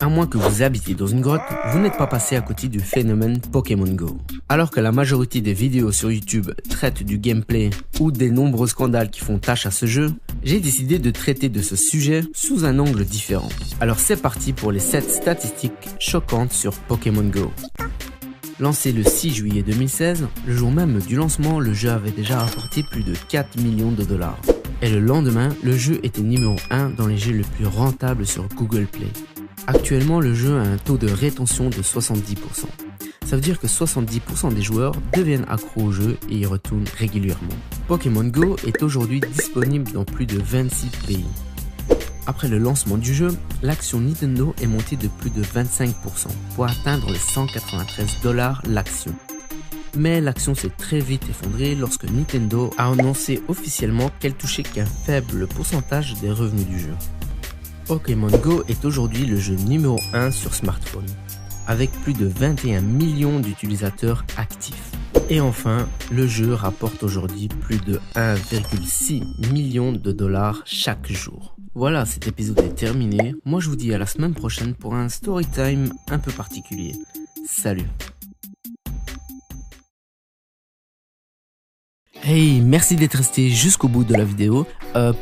À moins que vous habitiez dans une grotte, vous n'êtes pas passé à côté du phénomène Pokémon Go. Alors que la majorité des vidéos sur YouTube traitent du gameplay ou des nombreux scandales qui font tâche à ce jeu, j'ai décidé de traiter de ce sujet sous un angle différent. Alors c'est parti pour les 7 statistiques choquantes sur Pokémon Go. Lancé le 6 juillet 2016, le jour même du lancement, le jeu avait déjà rapporté plus de 4 millions de dollars. Et le lendemain, le jeu était numéro 1 dans les jeux les plus rentables sur Google Play. Actuellement, le jeu a un taux de rétention de 70%. Ça veut dire que 70% des joueurs deviennent accros au jeu et y retournent régulièrement. Pokémon Go est aujourd'hui disponible dans plus de 26 pays. Après le lancement du jeu, l'action Nintendo est montée de plus de 25% pour atteindre les 193 $ l'action. Mais l'action s'est très vite effondrée lorsque Nintendo a annoncé officiellement qu'elle touchait qu'un faible pourcentage des revenus du jeu. Pokémon Go est aujourd'hui le jeu numéro 1 sur smartphone, avec plus de 21 millions d'utilisateurs actifs. Et enfin, le jeu rapporte aujourd'hui plus de 1,6 million de dollars chaque jour. Voilà, cet épisode est terminé. Moi je vous dis à la semaine prochaine pour un story time un peu particulier. Salut! Hey, merci d'être resté jusqu'au bout de la vidéo.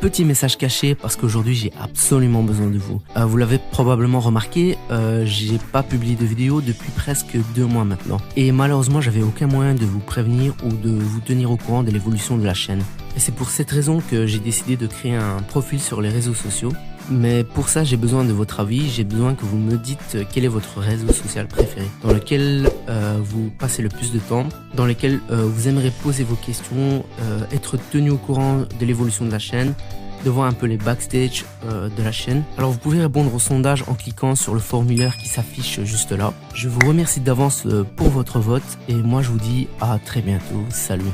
Petit message caché parce qu'aujourd'hui j'ai absolument besoin de vous. Vous l'avez probablement remarqué, j'ai pas publié de vidéo depuis presque 2 mois maintenant. Et malheureusement j'avais aucun moyen de vous prévenir ou de vous tenir au courant de l'évolution de la chaîne. Et c'est pour cette raison que j'ai décidé de créer un profil sur les réseaux sociaux. Mais pour ça, j'ai besoin de votre avis, j'ai besoin que vous me dites quel est votre réseau social préféré, dans lequel vous passez le plus de temps, dans lequel vous aimeriez poser vos questions, être tenu au courant de l'évolution de la chaîne, de voir un peu les backstage de la chaîne. Alors vous pouvez répondre au sondage en cliquant sur le formulaire qui s'affiche juste là. Je vous remercie d'avance pour votre vote et moi je vous dis à très bientôt, salut.